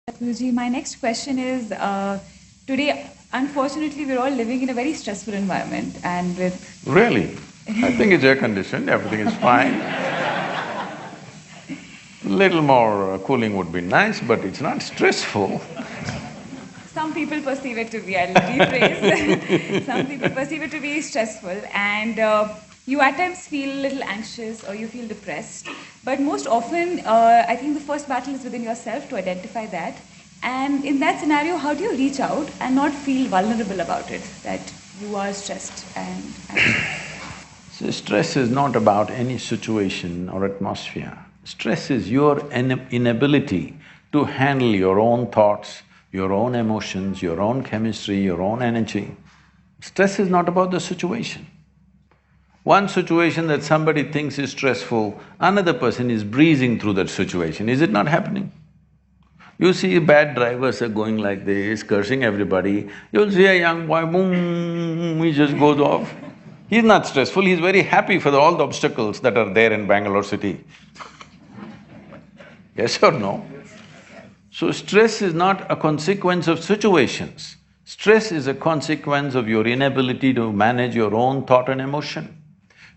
Sadhguruji, my next question is today, unfortunately, we're all living in a very stressful environment, and with Really? I think it's air conditioned, everything is fine. Little more cooling would be nice, but it's not stressful. some people perceive it to be, I'll rephrase, some people perceive it to be stressful, and you at times feel a little anxious or you feel depressed. But most often, I think the first battle is within yourself to identify that. And in that scenario, how do you reach out and not feel vulnerable about it, that you are stressed and So stress is not about any situation or atmosphere. Stress is your inability to handle your own thoughts, your own emotions, your own chemistry, your own energy. Stress is not about the situation. One situation that somebody thinks is stressful, another person is breezing through that situation. Is it not happening? You see bad drivers are going like this, cursing everybody. You'll see a young boy, boom, he just goes off. He's not stressful, he's very happy for all the obstacles that are there in Bangalore city. Yes or no? So stress is not a consequence of situations. Stress is a consequence of your inability to manage your own thought and emotion.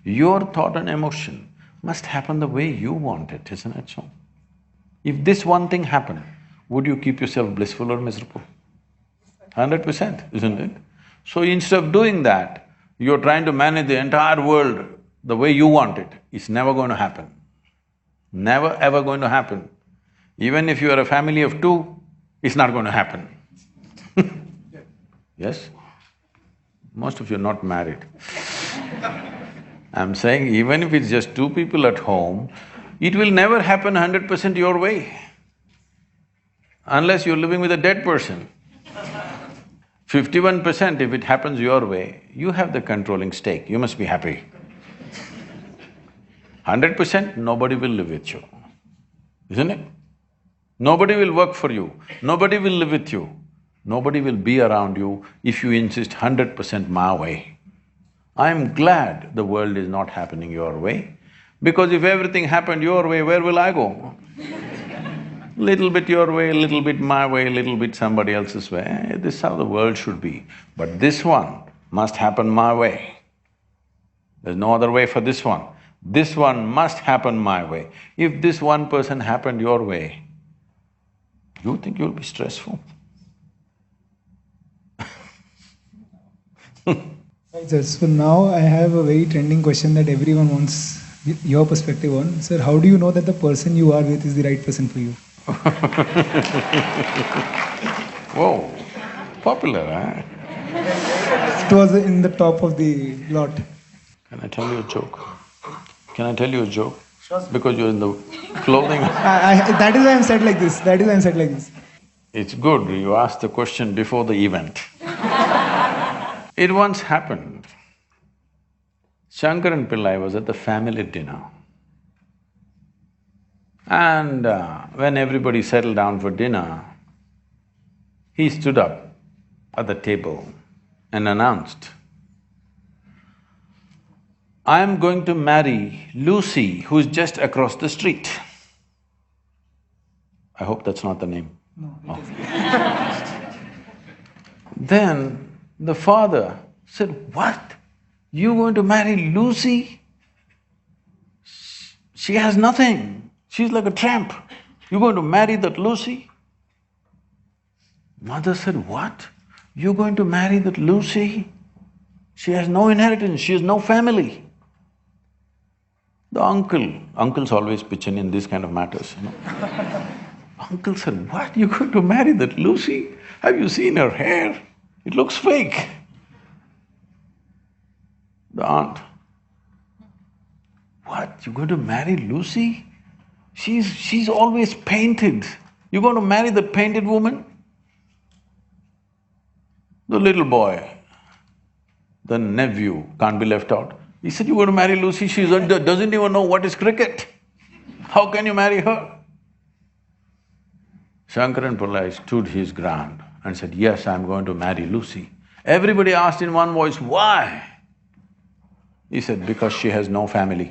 Your thought and emotion must happen the way you want it, isn't it so? If this one thing happened, would you keep yourself blissful or miserable? 100%, isn't it? So instead of doing that, you're trying to manage the entire world the way you want it. It's never going to happen. Never ever going to happen. Even if you are a family of two, it's not going to happen. Yes? Most of you are not married. I'm saying even if it's just two people at home, it will never happen 100% your way, unless you're living with a dead person. 51% if it happens your way, you have the controlling stake, you must be happy. 100% nobody will live with you, isn't it? Nobody will work for you, nobody will live with you, nobody will be around you if you insist 100% my way. I'm glad the world is not happening your way, because if everything happened your way, where will I go? Little bit your way, little bit my way, little bit somebody else's way, this is how the world should be. But this one must happen my way. There's no other way for this one. This one must happen my way. If this one person happened your way, you think you'll be stressful? Right, sir. So now I have a very trending question that everyone wants your perspective on. Sir, how do you know that the person you are with is the right person for you? Whoa, popular, huh? It was in the top of the lot. Can I tell you a joke? Can I tell you a joke? Because you're in the clothing… That is why I'm said like this. That is why I'm said like this. It's good you asked the question before the event. It once happened, Shankaran Pillai was at the family dinner. And when everybody settled down for dinner, he stood up at the table and announced, "I am going to marry Lucy, who's just across the street." I hope that's not the name. No, Oh. Then the father said, "What? You going to marry Lucy? She has nothing, she's like a tramp. You're going to marry that Lucy?" Mother said, "What? You're going to marry that Lucy? She has no inheritance, she has no family." The uncles always pitch in these kind of matters, you know. Uncle said, "What? You're going to marry that Lucy? Have you seen her hair? It looks fake." The aunt, "What? You're going to marry Lucy? She's always painted. You're going to marry that painted woman?" The little boy, the nephew, can't be left out. He said, "You're going to marry Lucy, she doesn't even know what is cricket. How can you marry her?" Shankaran Pillai stood his ground and said, "Yes, I'm going to marry Lucy." Everybody asked in one voice, "Why?" He said, "Because she has no family."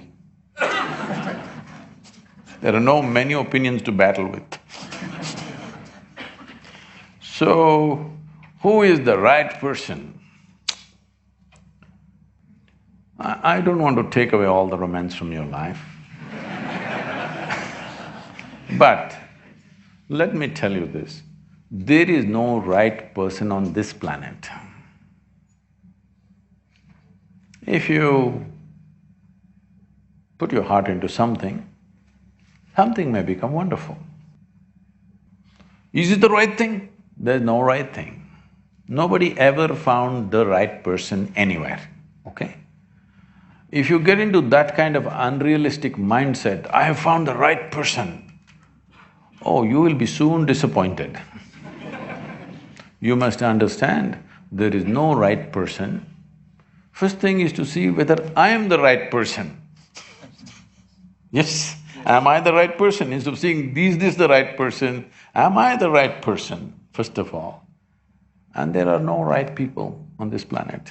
There are no many opinions to battle with. So, who is the right person? I don't want to take away all the romance from your life. But let me tell you this, there is no right person on this planet. If you put your heart into something, something may become wonderful. Is it the right thing? There's no right thing. Nobody ever found the right person anywhere, okay? If you get into that kind of unrealistic mindset, I have found the right person, oh, you will be soon disappointed. You must understand, there is no right person. First thing is to see whether I am the right person. Yes, am I the right person? Instead of seeing, is this the right person? Am I the right person, first of all? And there are no right people on this planet.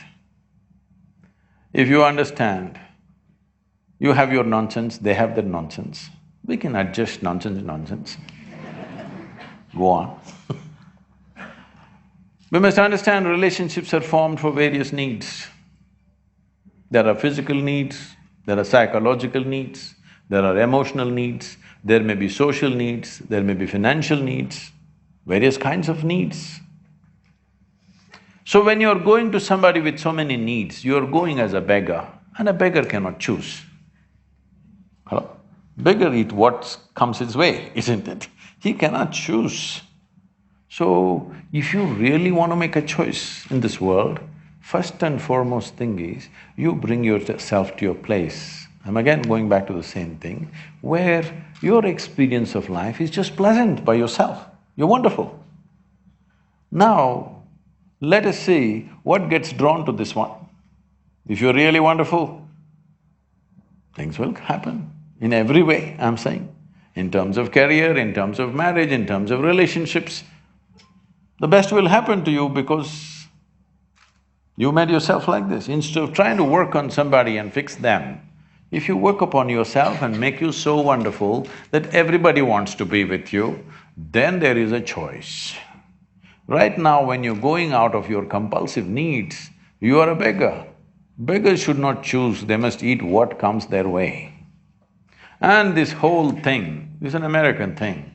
If you understand, you have your nonsense, they have their nonsense, we can adjust nonsense. Go on. We must understand relationships are formed for various needs. There are physical needs, there are psychological needs, there are emotional needs, there may be social needs, there may be financial needs, various kinds of needs. So when you're going to somebody with so many needs, you're going as a beggar, and a beggar cannot choose. Hello? Beggar eat what comes his way, isn't it? He cannot choose. So, if you really want to make a choice in this world, first and foremost thing is, you bring yourself to your place. I'm again going back to the same thing, where your experience of life is just pleasant by yourself. You're wonderful. Now, let us see what gets drawn to this one. If you're really wonderful, things will happen in every way, I'm saying. In terms of career, in terms of marriage, in terms of relationships, the best will happen to you because you made yourself like this. Instead of trying to work on somebody and fix them, if you work upon yourself and make you so wonderful that everybody wants to be with you, then there is a choice. Right now, when you're going out of your compulsive needs, you are a beggar. Beggars should not choose, they must eat what comes their way. And this whole thing is an American thing,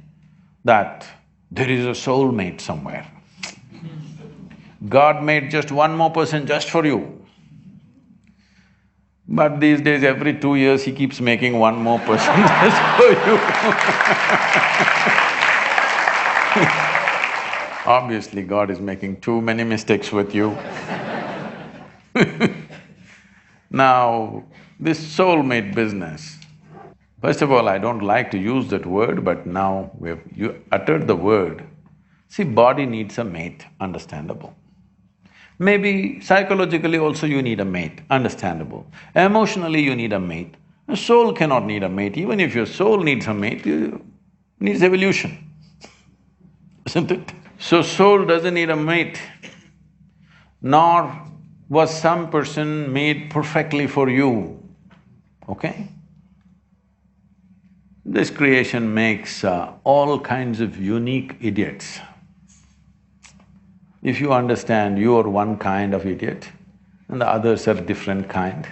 that there is a soulmate somewhere. God made just one more person just for you. But these days, every 2 years, he keeps making one more person just for you. Obviously, God is making too many mistakes with you. Now, this soulmate business, first of all, I don't like to use that word, but now you uttered the word. See, body needs a mate, understandable. Maybe psychologically also you need a mate, understandable. Emotionally you need a mate. A soul cannot need a mate. Even if your soul needs a mate, it needs evolution, isn't it? So soul doesn't need a mate, nor was some person made perfectly for you, okay? This creation makes all kinds of unique idiots. If you understand you are one kind of idiot and the others are different kind,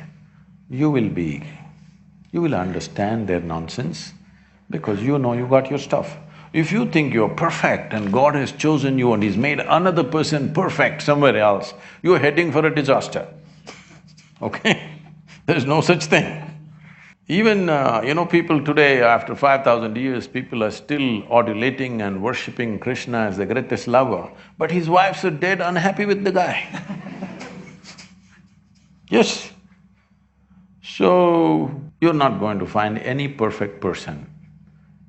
you will understand their nonsense because you know you got your stuff. If you think you're perfect and God has chosen you and He's made another person perfect somewhere else, you're heading for a disaster, okay? There's no such thing. Even, people today, after 5,000 years, people are still adulating and worshipping Krishna as the greatest lover, but his wives are dead unhappy with the guy. Yes. So, you're not going to find any perfect person.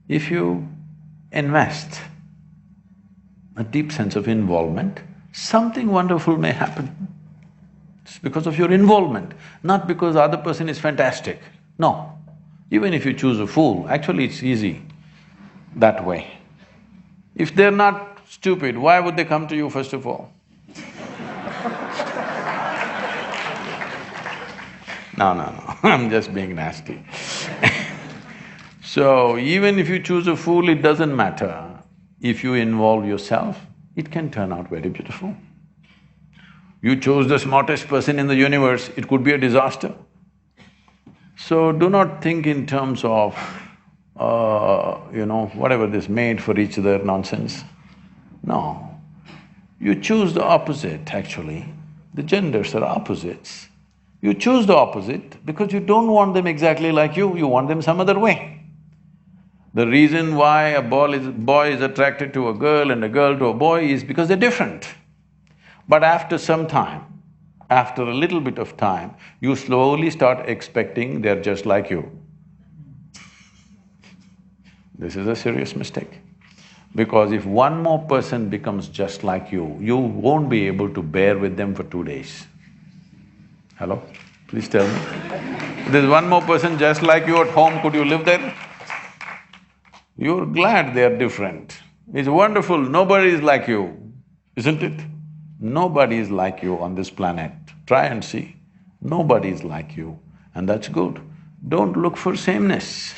If you invest a deep sense of involvement, something wonderful may happen. It's because of your involvement, not because the other person is fantastic. No, even if you choose a fool, actually it's easy that way. If they're not stupid, why would they come to you first of all? No, I'm just being nasty. So, even if you choose a fool, it doesn't matter. If you involve yourself, it can turn out very beautiful. You chose the smartest person in the universe, it could be a disaster. So do not think in terms of, whatever this made for each other nonsense. No. You choose the opposite, actually. The genders are opposites. You choose the opposite because you don't want them exactly like you want them some other way. The reason why a boy is attracted to a girl and a girl to a boy is because they're different. But after some time, after a little bit of time, you slowly start expecting they're just like you. This is a serious mistake. Because if one more person becomes just like you won't be able to bear with them for 2 days. Hello? Please tell me. There's one more person just like you at home, could you live there? You're glad they're different. It's wonderful, nobody is like you, isn't it? Nobody is like you on this planet. Try and see. Nobody is like you, and that's good. Don't look for sameness,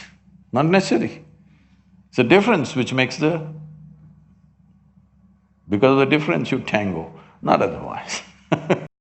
not necessary. It's a difference which makes the… Because of the difference you tango, not otherwise.